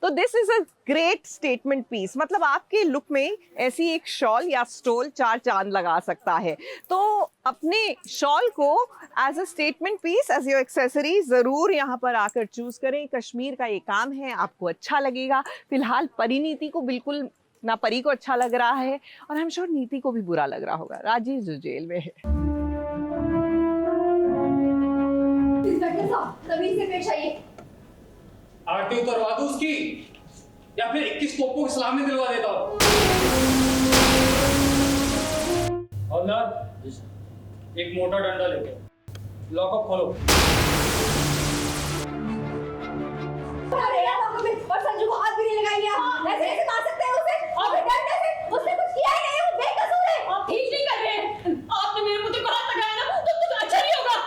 तो this is a great statement piece, मतलब आपके लुक में ऐसी एक शॉल या स्टोल 4 चांद लगा सकता है। तो अपने शॉल को as a statement piece, as your accessory ज़रूर यहाँ पर आकर चूज करें। कश्मीर का ये काम है, आपको अच्छा लगेगा। फिलहाल परिणीति को बिल्कुल ना, परी को अच्छा लग रहा है और आई एम श्योर नीति को भी बुरा लग रहा होगा। राजीव जो जेल में है। इंस्पेक्टर साहब, तमीज से पेश आइए। आरटी उतरवा दूं उसकी या फिर 21 तोपों की सलामी दिलवा देता हूं। हवलदार, एक मोटा डंडा लेके लॉकअप खोलो। अरे यार, और संजू को हाथ भी नहीं लगाएंगे आप। ऐसे ऐसे मार सकते हैं उसे और डंडे से? उसने कुछ किया ही नहीं, वो बेकसूर है। आप ठीक नहीं कर रहे हैं। आपने मेरे पुत्र को हाथ लगाया ना, तो कुछ अच्छा नहीं होगा।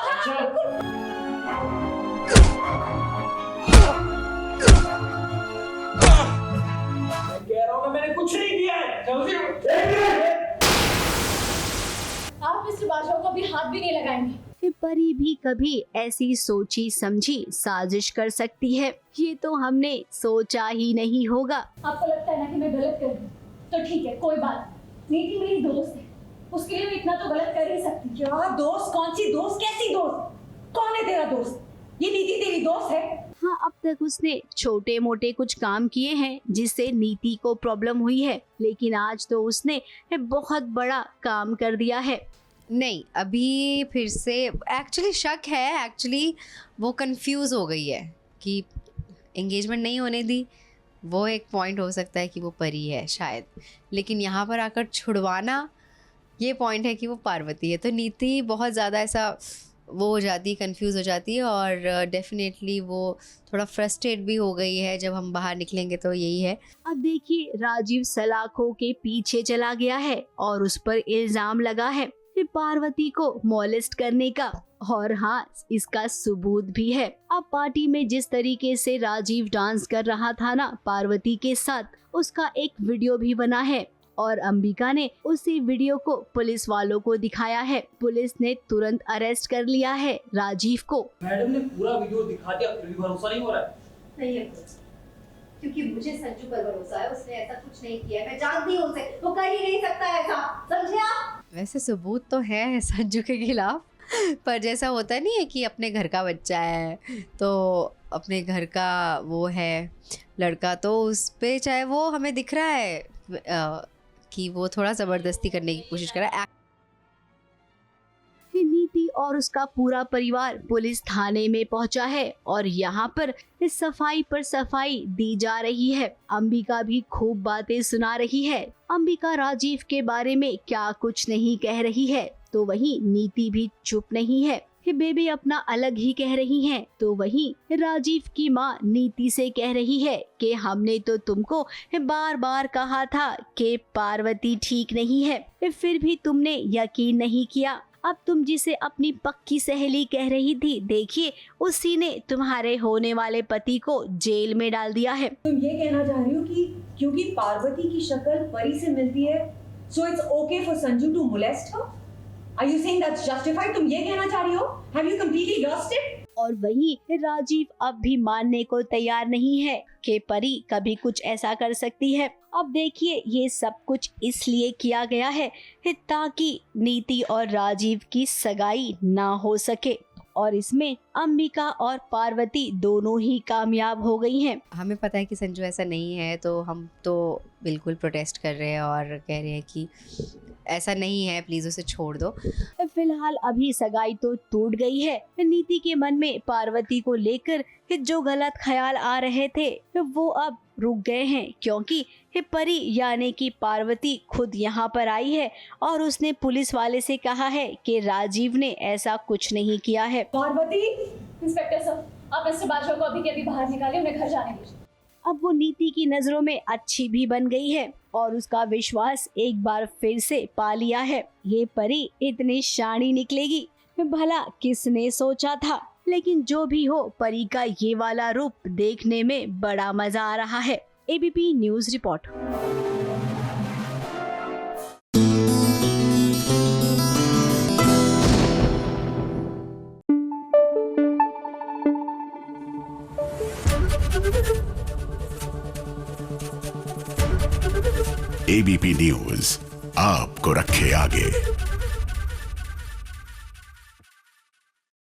मैं कह रहा हूं कि मैंने कुछ नहीं किया है। जल्दी आप मिस्टर बादशाह को अभी हाथ भी नहीं लगाएंगे। परी भी कभी ऐसी सोची समझी साजिश कर सकती है, ये तो हमने सोचा ही नहीं होगा। आपको लगता है ना कि मैं गलत कर रही हूँ, तो ठीक है, कोई बात नहीं। नीति मेरी दोस्त है, उसके लिए मैं इतना तो गलत कर ही सकती। क्या दोस्त? कौन सी दोस्त? कैसी दोस्त? कौन है तेरा दोस्त? ये नीति तेरी दोस्त है? हाँ, अब तक उसने छोटे मोटे कुछ काम किए हैं जिससे नीति को प्रॉब्लम हुई है, लेकिन आज तो उसने बहुत बड़ा काम कर दिया है। नहीं, अभी फिर से एक्चुअली शक है। एक्चुअली वो कंफ्यूज हो गई है कि एंगेजमेंट नहीं होने दी, वो एक पॉइंट हो सकता है कि वो परी है शायद, लेकिन यहाँ पर आकर छुड़वाना ये पॉइंट है कि वो पार्वती है। तो नीति बहुत ज़्यादा ऐसा वो हो जाती है, कंफ्यूज हो जाती है और डेफिनेटली वो थोड़ा फ्रस्ट्रेट भी हो गई है। जब हम बाहर निकलेंगे तो यही है। अब देखिए, राजीव सलाखों के पीछे चला गया है और उस पर इल्जाम लगा है पार्वती को मॉलेस्ट करने का, और हाँ, इसका सबूत भी है। अब पार्टी में जिस तरीके से राजीव डांस कर रहा था ना पार्वती के साथ, उसका एक वीडियो भी बना है और अंबिका ने उसी वीडियो को पुलिस वालों को दिखाया है। पुलिस ने तुरंत अरेस्ट कर लिया है राजीव को। मैडम ने पूरा वीडियो दिखा दिया, फिर भी भरोसा नहीं हो रहा है। नहीं है, क्योंकि मुझे संजू पर भरोसा है। उसने ऐसा कुछ नहीं किया है, मैं जानती हूँ उसे। वो कर ही नहीं सकता ऐसा, समझे आप? वैसे सबूत तो है संजू के खिलाफ, पर जैसा होता नहीं है कि अपने घर का बच्चा है तो अपने घर का वो है लड़का, तो उस पे चाहे वो हमें दिख रहा है कि वो थोड़ा ज़बरदस्ती करने की कोशिश कर रहा है। नीति और उसका पूरा परिवार पुलिस थाने में पहुंचा है और यहाँ पर सफाई पर सफाई दी जा रही है। अंबिका भी खूब बातें सुना रही है। अंबिका राजीव के बारे में क्या कुछ नहीं कह रही है, तो वहीं नीति भी चुप नहीं है। बेबी अपना अलग ही कह रही हैं, तो वहीं राजीव की माँ नीति से कह रही है कि हमने तो तुमको बार बार कहा था कि पार्वती ठीक नहीं है, फिर भी तुमने यकीन नहीं किया। अब तुम जिसे अपनी पक्की सहेली कह रही थी, देखिए उसी ने तुम्हारे होने वाले पति को जेल में डाल दिया है। तुम ये कहना चाह रही हो कि क्योंकि पार्वती की शक्ल परी से मिलती है, so it's okay for Sanju to molest her? Are you saying that's justified? तुम ये कहना चाह रही हो? Have you completely lost it? और वहीं राजीव अब भी मानने को तैयार नहीं है कि परी कभी कुछ ऐसा कर सकती है। अब देखिए, ये सब कुछ इसलिए किया गया है ताकि नीति और राजीव की सगाई ना हो सके, और इसमें अंबिका और पार्वती दोनों ही कामयाब हो गई हैं। हमें पता है कि संजू ऐसा नहीं है, तो हम तो बिल्कुल प्रोटेस्ट कर रहे हैं और कह रहे हैं कि ऐसा नहीं है, प्लीज उसे छोड़ दो। फिलहाल अभी सगाई तो टूट गई है। नीति के मन में पार्वती को लेकर जो गलत ख्याल आ रहे थे वो अब रुक गए हैं, क्योंकि परी यानी कि पार्वती खुद यहाँ पर आई है और उसने पुलिस वाले से कहा है कि राजीव ने ऐसा कुछ नहीं किया है। पार्वती, इंस्पेक्टर साहब, आप मिस्टर बादशाह को अभी के अभी बाहर निकाले, उन्हें घर जाने दीजिए। अब वो नीति की नजरों में अच्छी भी बन गई है और उसका विश्वास एक बार फिर से पा लिया है। ये परी इतनी शानी निकलेगी, भला किसने सोचा था। लेकिन जो भी हो, परी का ये वाला रूप देखने में बड़ा मजा आ रहा है। ABP news report. ABP news आपको रखे आगे।